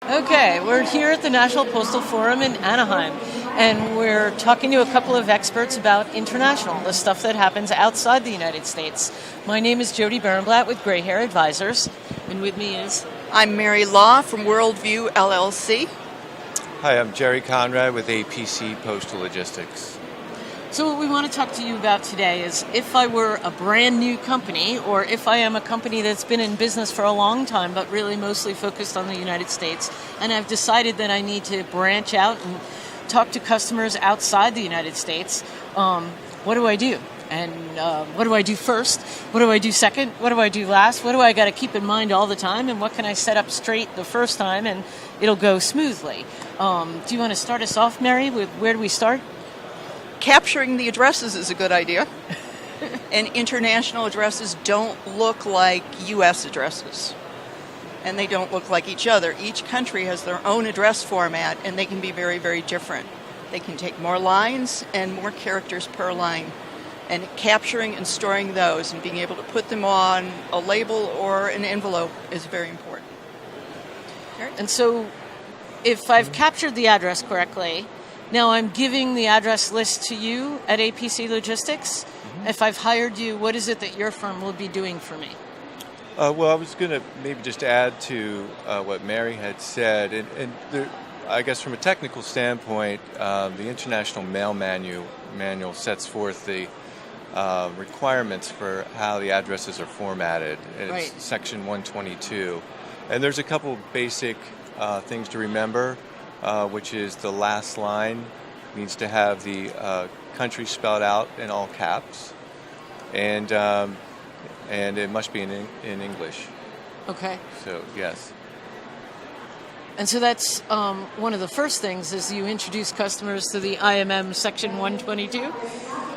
Okay, we're here at the National Postal Forum in Anaheim, and we're talking to a couple of experts about international, the stuff that happens outside the United States. My name is Jody Berenblatt with GrayHair Advisors, and with me is... I'm Mary Law from WorldView, LLC. Hi, I'm Jerry Conrad with APC Postal Logistics. So what we want to talk to you about today is if I were a brand new company, or if I am a company that's been in business for a long time but really mostly focused on the United States, and I've decided that I need to branch out and talk to customers outside the United States, what do I do? And what do I do first? What do I do second? What do I do last? What do I got to keep in mind all the time? And what can I set up straight the first time and it'll go smoothly? Do you want to start us off, Mary, with where do we start? Capturing the addresses is a good idea. And international addresses don't look like U.S. addresses. And they don't look like each other. Each country has their own address format, and they can be very, very different. They can take more lines and more characters per line. And capturing and storing those and being able to put them on a label or an envelope is very important. And so if I've captured the address correctly, now I'm giving the address list to you at APC Logistics. Mm-hmm. If I've hired you, what is it that your firm will be doing for me? Well, I was going to maybe just add to what Mary had said. And there, I guess from a technical standpoint, the International Mail Manual sets forth the requirements for how the addresses are formatted. It's right. Section 122. And there's a couple basic things to remember, which is the last line needs to have the country spelled out in all caps, and it must be in English. Okay. So, yes. And so that's one of the first things is you introduce customers to the IMM Section 122?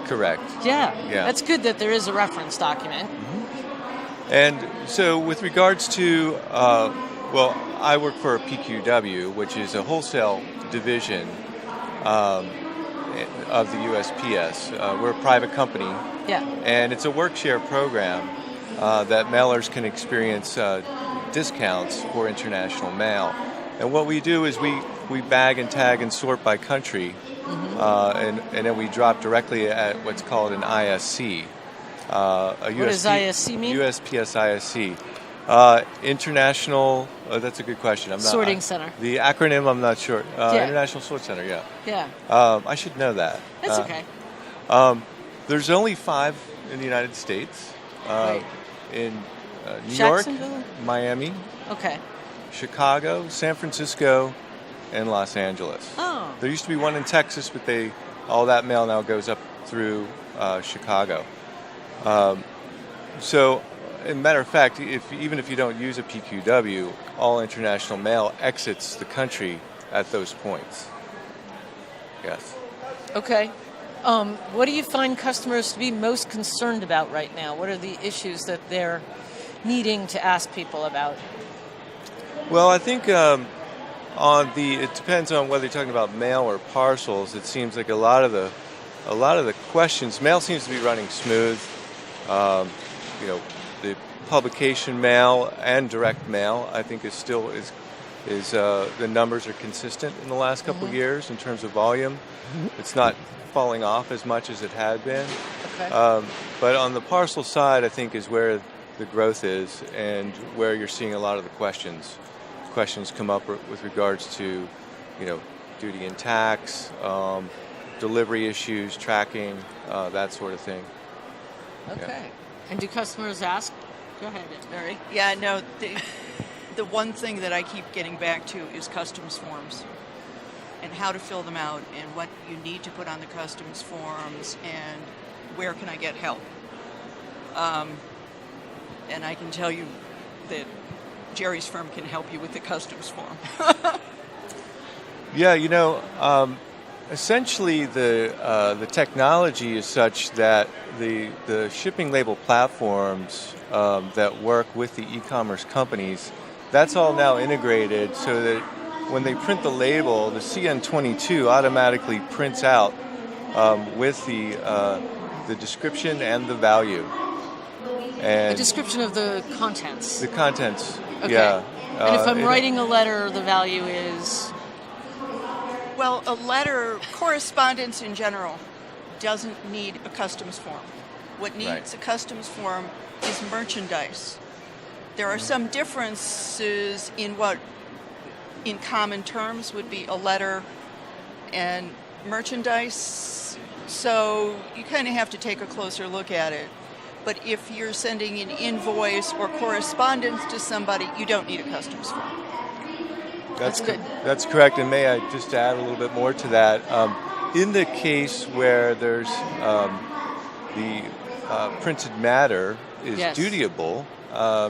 Correct. Yeah. Yeah. That's good that there is a reference document. Mm-hmm. And so with regards to, I work for a PQW, which is a wholesale division of the USPS. We're a private company. Yeah. And it's a work-share program that mailers can experience discounts for international mail. And what we do is we bag and tag and sort by country, mm-hmm. And then we drop directly at what's called an ISC. What does ISC mean? USPS ISC. International, that's a good question. Sorting Center. The acronym, I'm not sure. Yeah. International Sort Center, yeah. Yeah. I should know that. That's okay. There's only 5 in the United States. Right. In New York, Jacksonville? Miami, Okay. Chicago, San Francisco, and Los Angeles. Oh. There used to be one in Texas, but all that mail now goes up through Chicago. So, as a matter of fact, even if you don't use a PQW, all international mail exits the country at those points. Yes. Okay. What do you find customers to be most concerned about right now? What are the issues that they're needing to ask people about? Well, I think it depends on whether you're talking about mail or parcels. It seems like a lot of the questions, mail seems to be running smooth. The publication mail and direct mail, I think, is the numbers are consistent in the last couple of years in terms of volume. Mm-hmm. It's not falling off as much as it had been. Okay. But on the parcel side, I think, is where the growth is and where you're seeing a lot of the questions come up with regards to, duty and tax, delivery issues, tracking, that sort of thing. Okay. Yeah. And do customers ask? Go ahead, Mary. Yeah, no, the one thing that I keep getting back to is customs forms and how to fill them out and what you need to put on the customs forms and where can I get help. And I can tell you that Jerry's firm can help you with the customs form. Yeah, essentially the technology is such that the shipping label platforms that work with the e-commerce companies, that's all now integrated so that when they print the label, the CN22 automatically prints out with the description and the value. And a description of the contents. the contents, Okay. yeah. And if I'm writing a letter, the value is? Well, a letter, correspondence in general, doesn't need a customs form. What needs a customs form is merchandise. There are some differences in what, in common terms, would be a letter and merchandise, so you kind of have to take a closer look at it. But if you're sending an invoice or correspondence to somebody, you don't need a customs form. That's good. That's correct, and may I just add a little bit more to that? In the case where there's the printed matter is dutiable,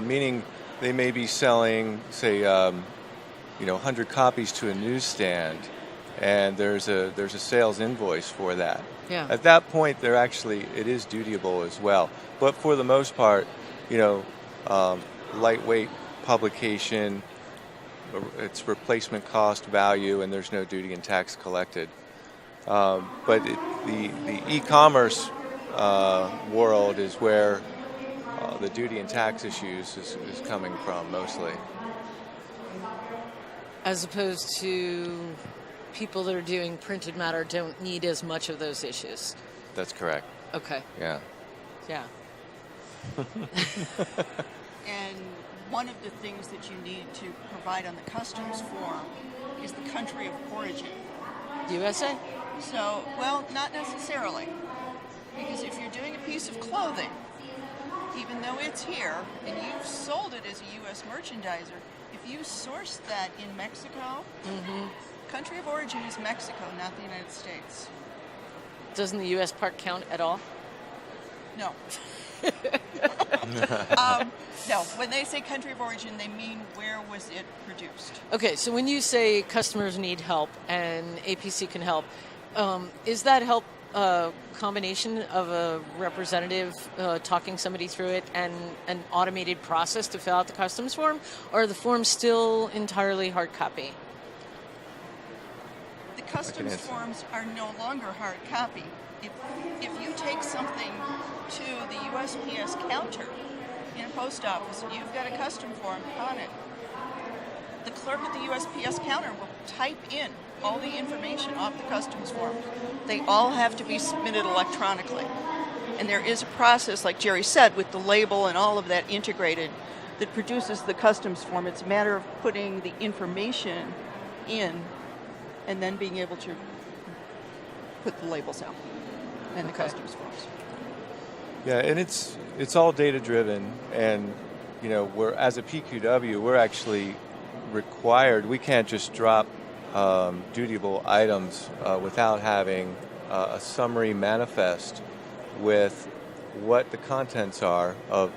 meaning they may be selling, say, 100 copies to a newsstand, and there's a sales invoice for that. Yeah. At that point, it is dutiable as well. But for the most part, lightweight publication, it's replacement cost value, and there's no duty and tax collected. But the e-commerce world is where the duty and tax issues is coming from mostly. As opposed to people that are doing printed matter don't need as much of those issues. That's correct. Okay. Yeah. Yeah. And one of the things that you need to provide on the customs form is the country of origin. USA? So, well, not necessarily. Because if you're doing a piece of clothing, even though it's here, and you've sold it as a U.S. merchandiser, if you source that in Mexico, country of origin is Mexico, not the United States. Doesn't the U.S. part count at all? No. No, when they say country of origin, they mean where was it produced. Okay, so when you say customers need help and APC can help, is that help a combination of a representative talking somebody through it and an automated process to fill out the customs form, or are the forms still entirely hard copy? The customs forms are no longer hard copy. If you take something to the USPS counter in a post office, you've got a custom form on it. The clerk at the USPS counter will type in all the information off the customs form. They all have to be submitted electronically. And there is a process, like Jerry said, with the label and all of that integrated that produces the customs form. It's a matter of putting the information in and then being able to put the labels out and the customs forms. Yeah, and it's all data driven, and we're, as a PQW, we're actually required. We can't just drop dutiable items without having a summary manifest with what the contents are of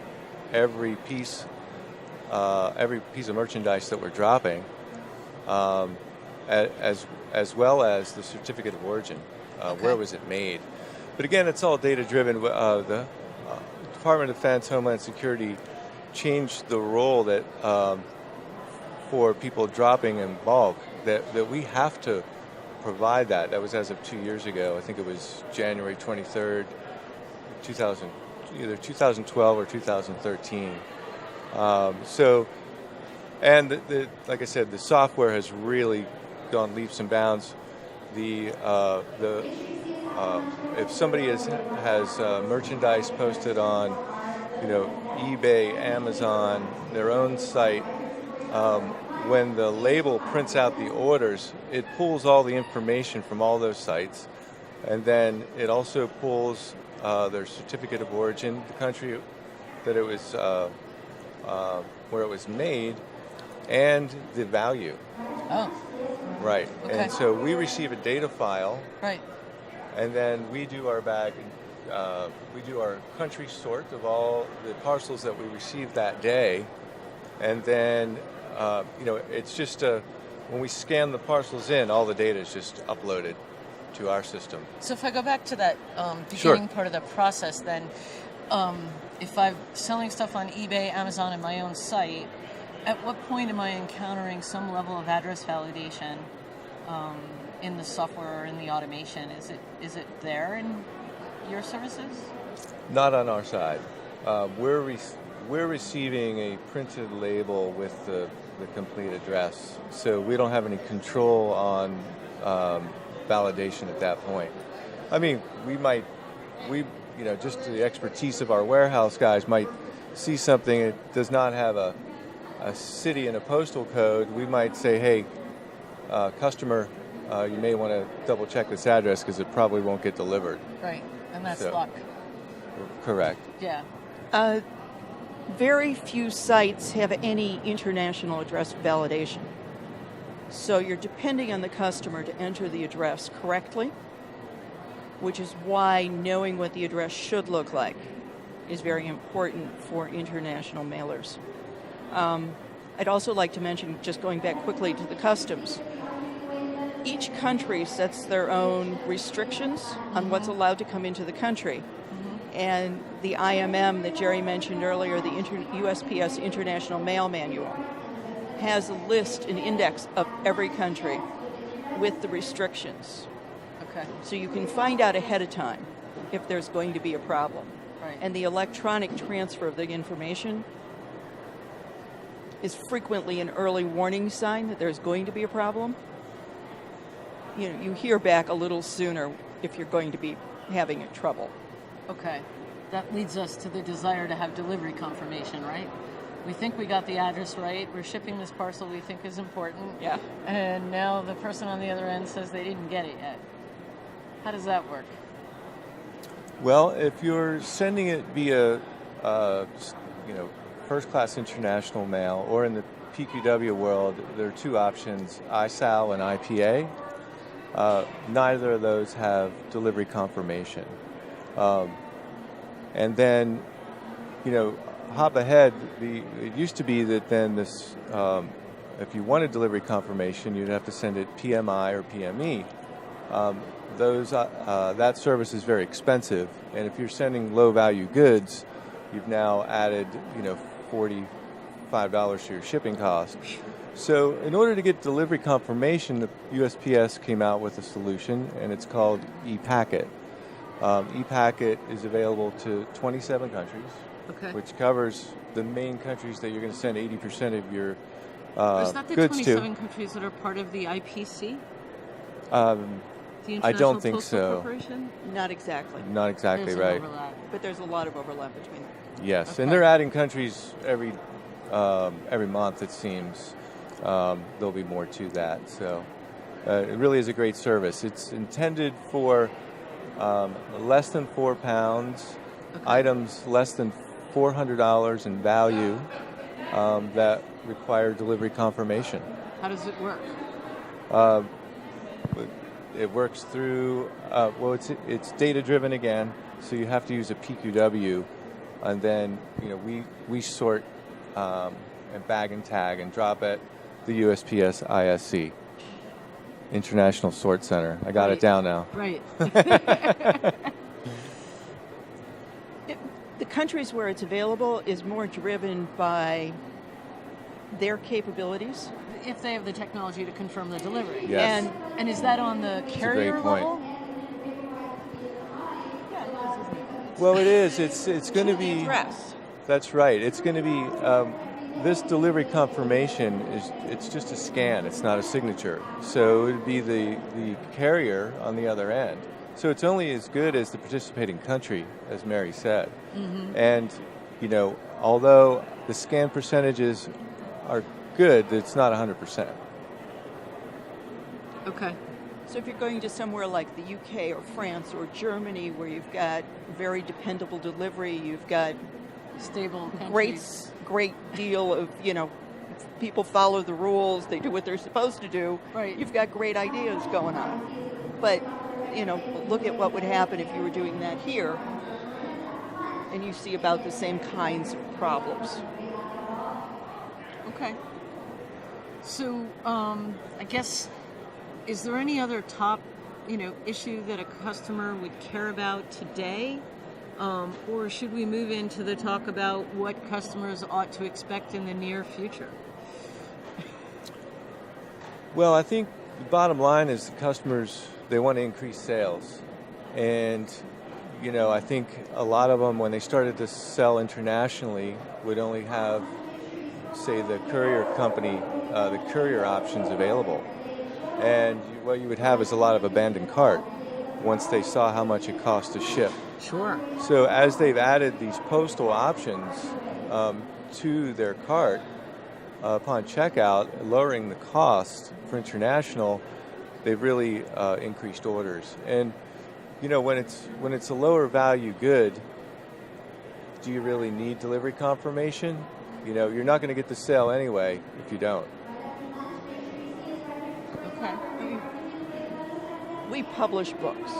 every piece of merchandise that we're dropping, as well as the certificate of origin. Where was it made? But again, it's all data driven. The Department of Defense, Homeland Security changed the role that for people dropping in bulk, that we have to provide that. That was as of 2 years ago. I think it was January 23rd, either 2012 or 2013. And like I said, the software has really gone leaps and bounds. If somebody has merchandise posted on, eBay, Amazon, their own site, when the label prints out the orders, it pulls all the information from all those sites, and then it also pulls their certificate of origin, the country that it was, where it was made, and the value. Oh. Right. Okay. And so we receive a data file. Right. And then we do our we do our country sort of all the parcels that we received that day, and then it's just when we scan the parcels in, all the data is just uploaded to our system. So if I go back to that beginning part of the process, then if I'm selling stuff on eBay, Amazon, and my own site, at what point am I encountering some level of address validation in the software or in the automation? Is it there in your services? Not on our side. We're receiving a printed label with the the complete address. So we don't have any control on validation at that point. I mean, just the expertise of our warehouse guys might see something that does not have a city and a postal code. We might say, hey, customer, you may want to double check this address because it probably won't get delivered. Right, and that's luck. Correct. Yeah. Very few sites have any international address validation. So you're depending on the customer to enter the address correctly, which is why knowing what the address should look like is very important for international mailers. I'd also like to mention, just going back quickly to the customs, each country sets their own restrictions on what's allowed to come into the country. And the IMM that Jerry mentioned earlier, the USPS International Mail Manual, has a list, an index of every country with the restrictions. Okay. So you can find out ahead of time if there's going to be a problem. Right. And the electronic transfer of the information is frequently an early warning sign that there's going to be a problem. You hear back a little sooner if you're going to be having trouble. Okay. That leads us to the desire to have delivery confirmation, right? We think we got the address right. We're shipping this parcel we think is important. Yeah. And now the person on the other end says they didn't get it yet. How does that work? Well, if you're sending it via, first-class international mail, or in the PQW world, there are two options: ISAL and IPA. Neither of those have delivery confirmation. And then, hop ahead. It used to be that then this, if you wanted delivery confirmation, you'd have to send it PMI or PME. That service is very expensive, and if you're sending low-value goods, you've now added, $45 to your shipping cost. So, in order to get delivery confirmation, the USPS came out with a solution, and it's called ePacket. ePacket is available to 27 countries, Okay. which covers the main countries that you're going to send 80% of your Is that the goods 27 countries that are part of the IPC? to. The I don't think Postal so. Corporation? Not exactly. Not exactly There's an right. overlap. But there's a lot of overlap between them. Yes, Okay. and they're adding countries every month, it seems. There'll be more to that. So it really is a great service. It's intended for less than 4 pounds, items less than $400 in value that require delivery confirmation. How does it work? It works through, it's data-driven again, so you have to use a PQW, and then we sort and bag and tag and drop at the USPS ISC, International Sort Center. I got it down now. Right. The countries where it's available is more driven by their capabilities. If they have the technology to confirm the delivery. Yes. And is that on the carrier great point. level? Well, it is. It's going to be. Address. That's right. It's going to be. This delivery confirmation it's just a scan. It's not a signature. So it would be the carrier on the other end. So it's only as good as the participating country, as Mary said. Mm-hmm. And although the scan percentages are good, it's not 100%. Okay. So if you're going to somewhere like the UK or France or Germany, where you've got very dependable delivery, you've got Stable countries. great deal of, if people follow the rules, they do what they're supposed to do, Right. You've got great ideas going on. But, look at what would happen if you were doing that here, and you see about the same kinds of problems. Okay. So, I guess, is there any other top, issue that a customer would care about today? Or should we move into the talk about what customers ought to expect in the near future? Well, I think the bottom line is the customers, they want to increase sales. And, I think a lot of them, when they started to sell internationally, would only have say, the courier company, the courier options available. And what you would have is a lot of abandoned cart once they saw how much it cost to ship. Sure. So as they've added these postal options to their cart, upon checkout, lowering the cost for international, they've really increased orders. And when it's a lower value good, do you really need delivery confirmation? You're not going to get the sale anyway if you don't. Okay. We publish books,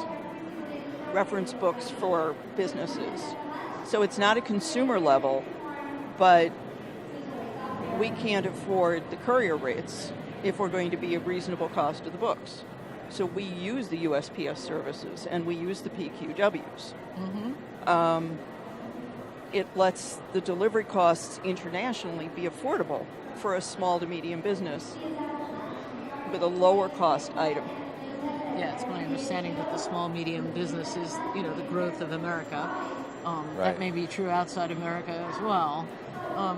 reference books for businesses. So it's not a consumer level, but we can't afford the courier rates if we're going to be a reasonable cost of the books. So we use the USPS services and we use the PQWs. Mm-hmm. It lets the delivery costs internationally be affordable for a small to medium business with a lower cost item. Yeah, it's my understanding that the small, medium business is, the growth of America. Right. That may be true outside America as well.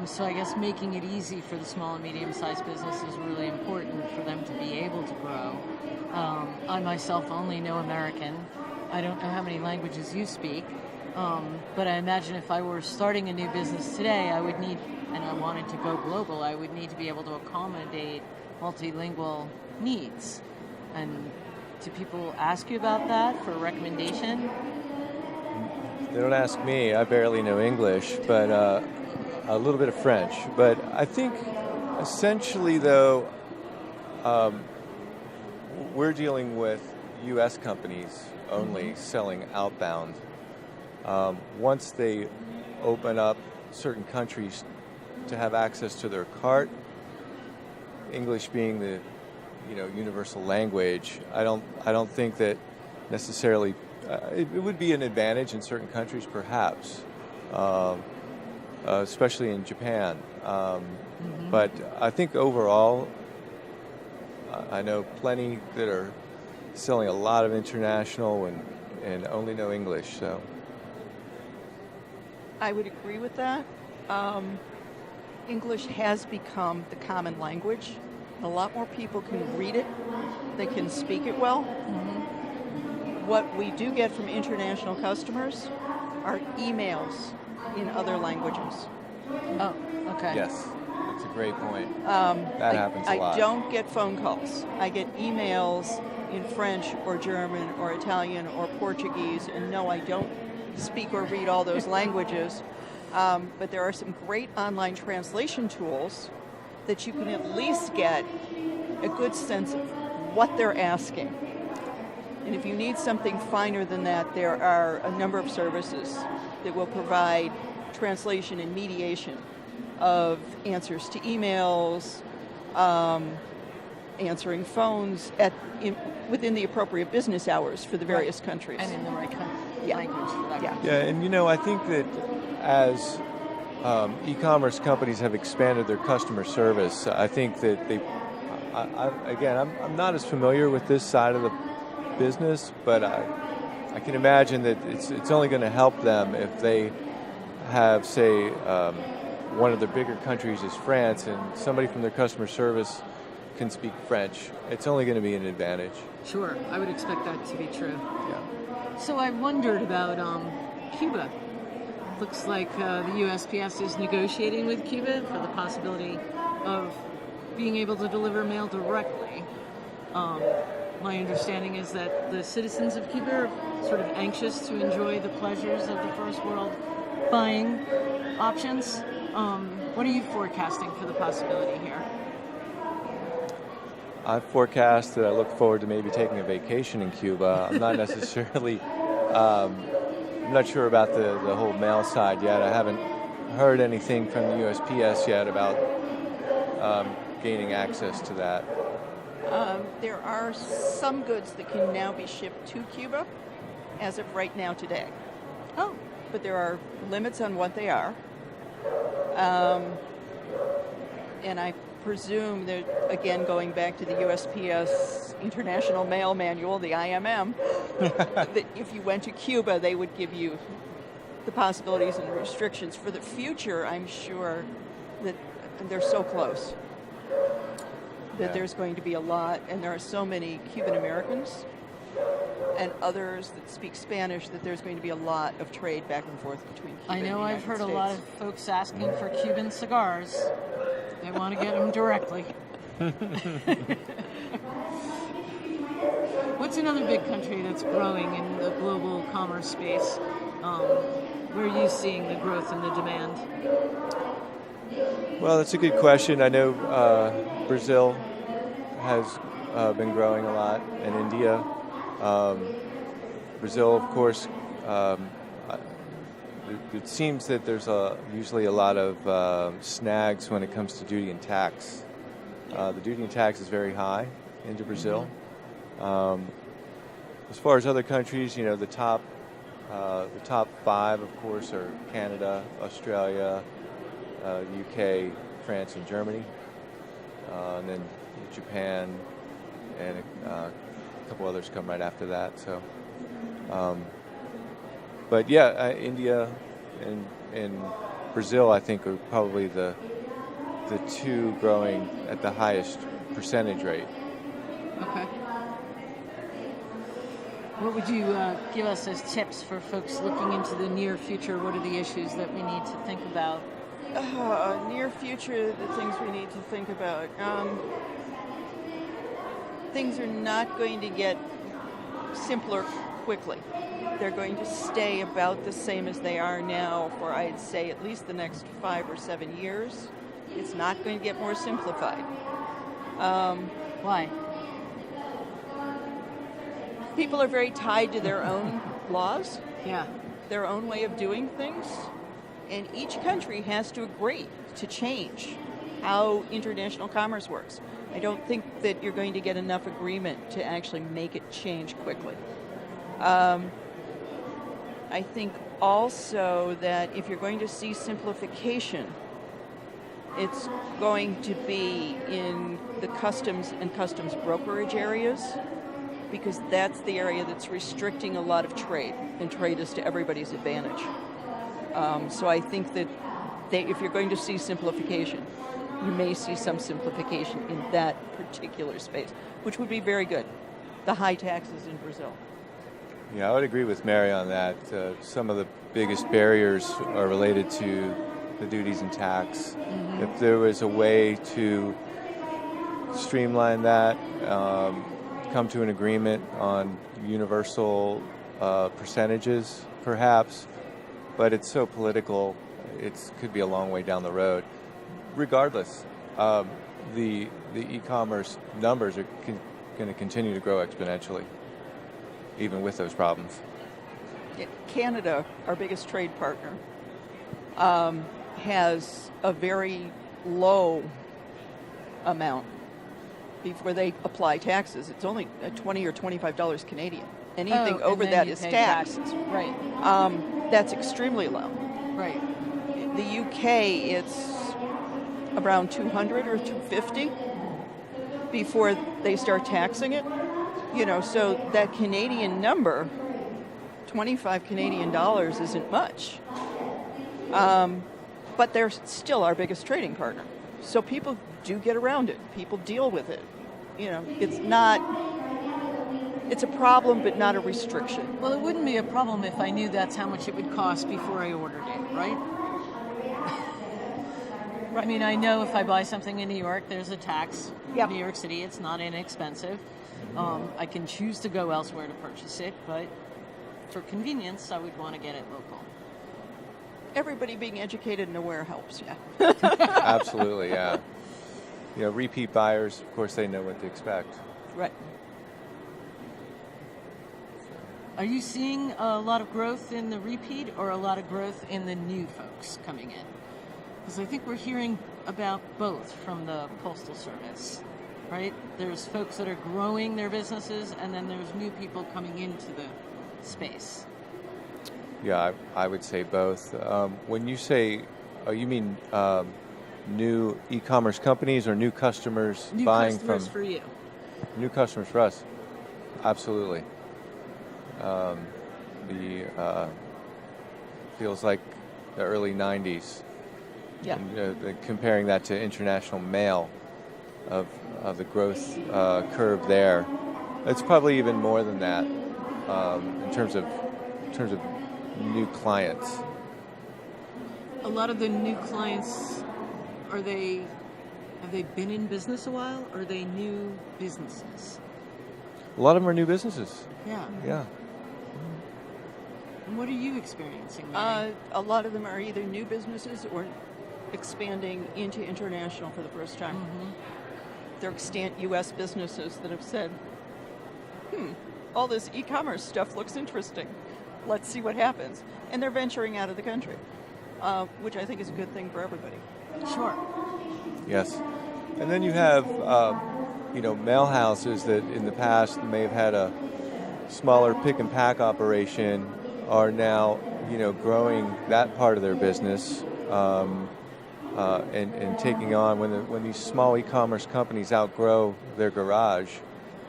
So I guess making it easy for the small and medium-sized business is really important for them to be able to grow. I myself only know American. I don't know how many languages you speak. But I imagine if I were starting a new business today, I would need, and I wanted to go global, I would need to be able to accommodate multilingual needs. And do people ask you about that for a recommendation? They don't ask me. I barely know English, but a little bit of French. But I think essentially, though, we're dealing with U.S. companies only selling outbound. Once they open up certain countries to have access to their cart, English being the universal language, I don't think that necessarily it would be an advantage in certain countries, perhaps, especially in Japan. But I think overall, I know plenty that are selling a lot of international and only know English. So I would agree with that. English has become the common language. A lot more people can read it. They can speak it well. What we do get from international customers are emails in other languages. Oh, okay. yes, that's a great point. That happens a lot. I don't get phone calls. I get emails in French or German or Italian or Portuguese, and no, I don't speak or read all those languages. But there are some great online translation tools that you can at least get a good sense of what they're asking. And if you need something finer than that, there are a number of services that will provide translation and mediation of answers to emails, answering phones within the appropriate business hours for the various countries. And in the right language for that. Yeah, and I think that as e-commerce companies have expanded their customer service, I think that I'm not as familiar with this side of the business, but I can imagine that it's only going to help them if they have, say, one of the bigger countries is France, and somebody from their customer service can speak French. It's only going to be an advantage. Sure, I would expect that to be true. Yeah. So I wondered about Cuba. Looks like the USPS is negotiating with Cuba for the possibility of being able to deliver mail directly. My understanding is that the citizens of Cuba are sort of anxious to enjoy the pleasures of the first world buying options. What are you forecasting for the possibility here? I forecast that I look forward to maybe taking a vacation in Cuba. I'm not necessarily, I'm not sure about the whole mail side yet. I haven't heard anything from the USPS yet about gaining access to that. There are some goods that can now be shipped to Cuba as of right now today. Oh. But there are limits on what they are. And I presume that, again, going back to the USPS International Mail Manual, the IMM, that if you went to Cuba, they would give you the possibilities and restrictions. For the future, I'm sure that and they're so close that Yeah. there's going to be a lot, and there are so many Cuban Americans and others that speak Spanish that there's going to be a lot of trade back and forth between Cuba I know and the I've heard United a lot of States. folks asking for Cuban cigars. They want to get them directly. What's another big country that's growing in the global commerce space? Where are you seeing the growth and the demand? Well, that's a good question. I know Brazil has been growing a lot, and India. Brazil, of course, it seems that there's usually a lot of snags when it comes to duty and tax. The duty and tax is very high into Brazil. As far as other countries, the top 5, of course, are Canada, Australia, UK, France, and Germany, and then Japan, and a couple others come right after that. So, but yeah, India and Brazil, I think, are probably the two growing at the highest percentage rate. Okay. What would you give us as tips for folks looking into the near future? What are the issues that we need to think about? Near future, the things we need to think about. Things are not going to get simpler quickly. They're going to stay about the same as they are now for, I'd say, at least the next 5 or 7 years. It's not going to get more simplified. Why? People are very tied to their own laws, Yeah. their own way of doing things, and each country has to agree to change how international commerce works. I don't think that you're going to get enough agreement to actually make it change quickly. I think also that if you're going to see simplification, it's going to be in the customs and customs brokerage areas, because that's the area that's restricting a lot of trade, and trade is to everybody's advantage. So I think that if you're going to see simplification, you may see some simplification in that particular space, which would be very good. The high taxes in Brazil. Yeah, I would agree with Mary on that. Some of the biggest barriers are related to the duties and tax. Mm-hmm. If there was a way to streamline that, come to an agreement on universal percentages, perhaps, but it's so political, it could be a long way down the road. Regardless, the e-commerce numbers are going to continue to grow exponentially, even with those problems. Canada, our biggest trade partner, has a very low amount before they apply taxes. It's only $20 or $25 Canadian. Anything over that is taxed. Right. That's extremely low. Right. The UK, it's around 200 or 250 before they start taxing it. So that Canadian number, 25 Canadian dollars, isn't much. But they're still our biggest trading partner. So people do get around it. People deal with it. It's a problem, but not a restriction. Well, it wouldn't be a problem if I knew that's how much it would cost before I ordered it, right? I mean, I know if I buy something in New York, there's a tax. Yep. In New York City, it's not inexpensive. I can choose to go elsewhere to purchase it, but for convenience, I would want to get it local. Everybody being educated and aware helps, yeah. Absolutely, yeah. Repeat buyers, of course, they know what to expect. Right. Are you seeing a lot of growth in the repeat or a lot of growth in the new folks coming in? Because I think we're hearing about both from the Postal Service, right? There's folks that are growing their businesses, and then there's new people coming into the space. Yeah, I would say both. When you say, you mean new e-commerce companies or new customers New buying customers from... for you. New customers for us. Absolutely. Feels like the early 90s Yeah. And, comparing that to international mail of the growth curve there, it's probably even more than that in terms of new clients. A lot of the new clients, have they been in business a while, or are they new businesses? A lot of them are new businesses. Yeah. Yeah. And what are you experiencing, Mary? A lot of them are either new businesses or expanding into international for the first time. Mm-hmm. They're extant U.S. businesses that have said, all this e-commerce stuff looks interesting. Let's see what happens. And they're venturing out of the country, which I think is a good thing for everybody. Sure. Yes. And then you have, mail houses that in the past may have had a smaller pick and pack operation are now, growing that part of their business and taking on when these small e-commerce companies outgrow their garage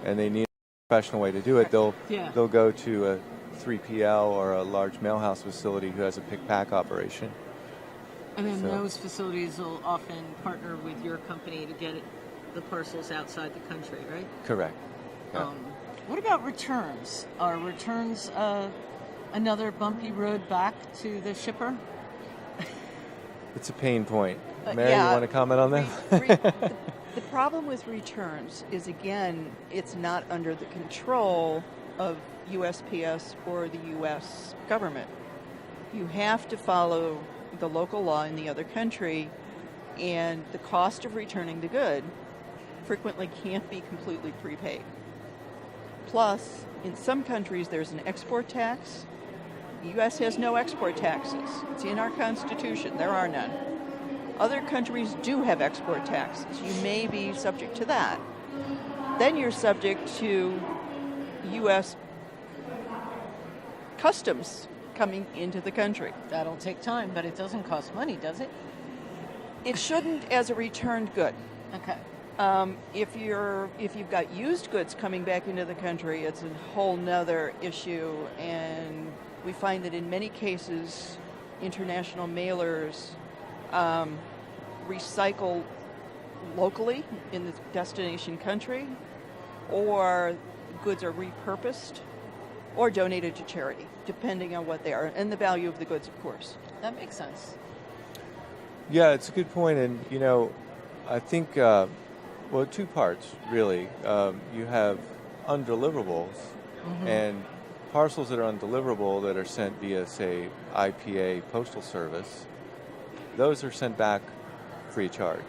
and they need a professional way to do it, they'll go to a 3PL or a large mail house facility who has a pick pack operation. And then those facilities will often partner with your company to get the parcels outside the country, right? Correct. Yeah. What about returns? Are returns another bumpy road back to the shipper? It's a pain point. Mary, you want to comment on that? The problem with returns is, again, it's not under the control of USPS or the U.S. government. You have to follow the local law in the other country, and the cost of returning the good frequently can't be completely prepaid. Plus, in some countries, there's an export tax. The U.S. has no export taxes. It's in our Constitution. There are none. Other countries do have export taxes. You may be subject to that. Then you're subject to U.S. customs coming into the country. That'll take time, but it doesn't cost money, does it? It shouldn't as a returned good. Okay. If you've got used goods coming back into the country, it's a whole nother issue, and we find that in many cases, international mailers recycle locally in the destination country, or goods are repurposed or donated to charity, depending on what they are, and the value of the goods, of course. That makes sense. Yeah, it's a good point, and I think two parts really. You have undeliverables, and parcels that are undeliverable that are sent via, say, IPA postal service. Those are sent back free of charge,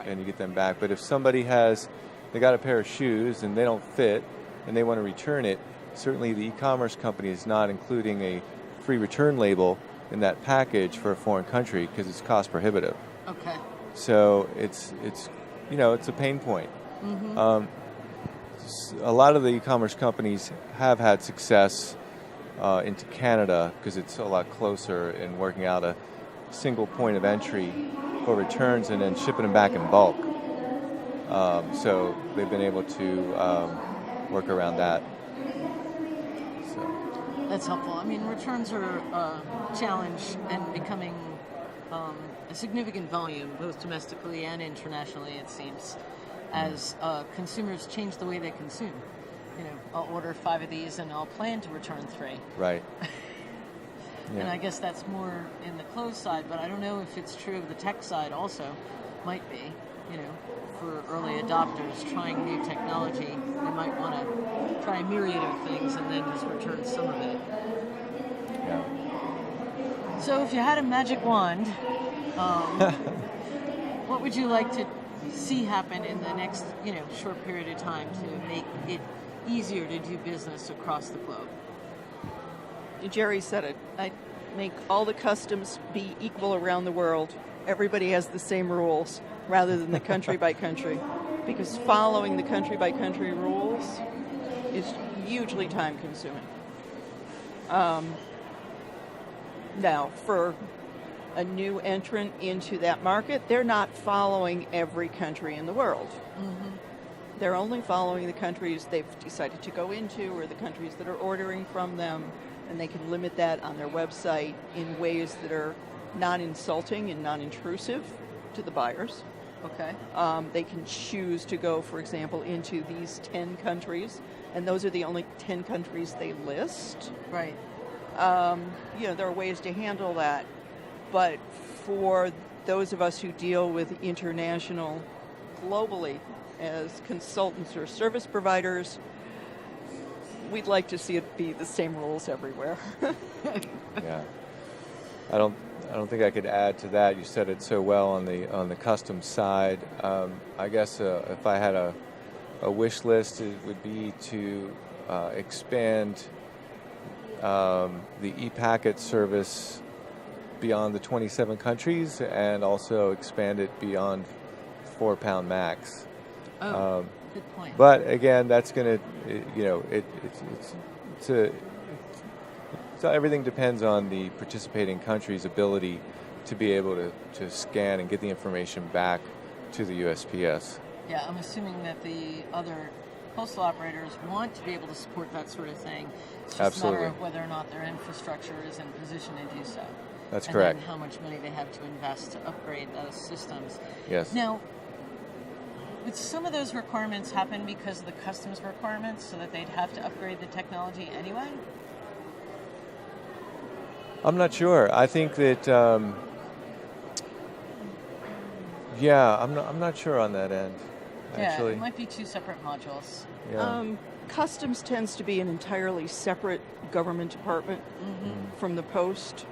and you get them back. But if somebody they got a pair of shoes and they don't fit, and they want to return it, certainly the e-commerce company is not including a free return label in that package for a foreign country because it's cost prohibitive. Okay. So it's a pain point. A lot of the e-commerce companies have had success into Canada because it's a lot closer in working out a single point of entry for returns and then shipping them back in bulk. So they've been able to work around that. That's helpful. I mean, returns are a challenge and becoming a significant volume, both domestically and internationally, it seems, as consumers change the way they consume. I'll order 5 of these and I'll plan to return 3. Right. And I guess that's more in the clothes side, but I don't know if it's true of the tech side also. Might be, for early adopters trying new technology, they might want to try a myriad of things and then just return some of it. Yeah. So if you had a magic wand, what would you like to see happen in the next, short period of time to make it easier to do business across the globe? Jerry said it. I'd make all the customs be equal around the world. Everybody has the same rules rather than the country by country, because following the country by country rules is hugely time consuming. Now, for a new entrant into that market, they're not following every country in the world. They're only following the countries they've decided to go into or the countries that are ordering from them, and they can limit that on their website in ways that are non-insulting and non-intrusive to the buyers. Okay. They can choose to go, for example, into these 10 countries, and those are the only 10 countries they list. Right. There are ways to handle that, but for those of us who deal with international globally as consultants or service providers, we'd like to see it be the same rules everywhere. Yeah. I don't think I could add to that. You said it so well on the customs side. I guess if I had a wish list, it would be to expand the e-packet service beyond the 27 countries, and also expand it beyond 4-pound max. Good point. But again, that's going to, so everything depends on the participating country's ability to be able to scan and get the information back to the USPS. Yeah, I'm assuming that the other postal operators want to be able to support that sort of thing. It's just Absolutely. a matter of whether or not their infrastructure is in position to do so. That's and correct. then how much money they have to invest to upgrade those systems. Yes. Now, would some of those requirements happen because of the customs requirements, so that they'd have to upgrade the technology anyway? I'm not sure. I think that, I'm not sure on that end. Actually. Yeah, it might be two separate modules. Yeah. Customs tends to be an entirely separate government department from the post,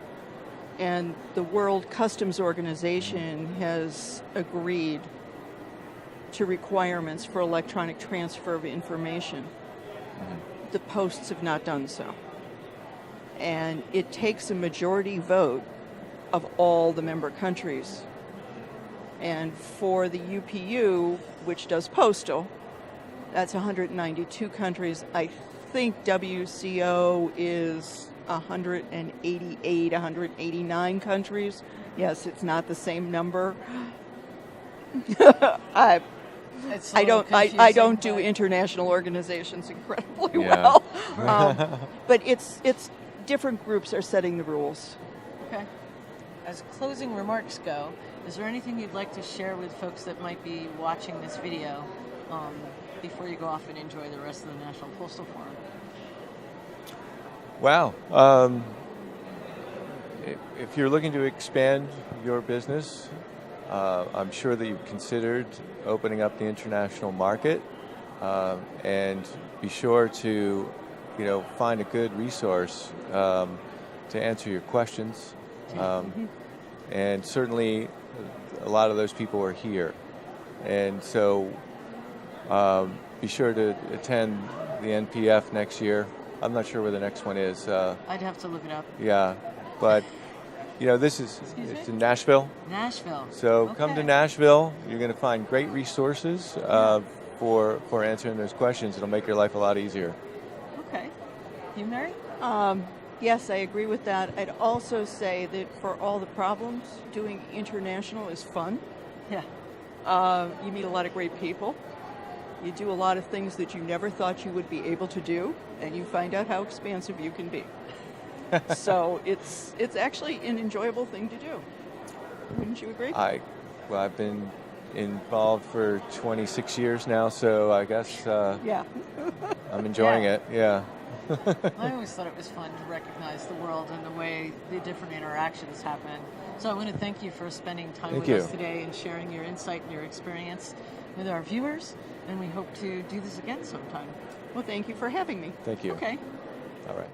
and the World Customs Organization has agreed to requirements for electronic transfer of information. The posts have not done so. And it takes a majority vote of all the member countries. And for the UPU, which does postal, that's 192 countries. I think WCO is 188, 189 countries. Yes, it's not the same number. I don't do international organizations incredibly well. But it's different groups are setting the rules. Okay. As closing remarks go, is there anything you'd like to share with folks that might be watching this video before you go off and enjoy the rest of the National Postal Forum? Wow. If you're looking to expand your business, I'm sure that you've considered opening up the international market, and be sure to, find a good resource to answer your questions. And certainly, a lot of those people are here, and so be sure to attend the NPF next year. I'm not sure where the next one is. I'd have to look it up. Yeah, but this is it's in Nashville. Nashville. So come to Nashville. You're going to find great resources for answering those questions. It'll make your life a lot easier. Okay. You, Mary? Yes, I agree with that. I'd also say that for all the problems, doing international is fun. Yeah. You meet a lot of great people. You do a lot of things that you never thought you would be able to do, and you find out how expansive you can be. So it's actually an enjoyable thing to do. Wouldn't you agree? I've been involved for 26 years now, so I guess I'm enjoying it. Yeah. I always thought it was fun to recognize the world and the way the different interactions happen. So I want to thank you for spending time with us today and sharing your insight and your experience with our viewers, and we hope to do this again sometime. Well, thank you for having me. Thank you. Okay. All right.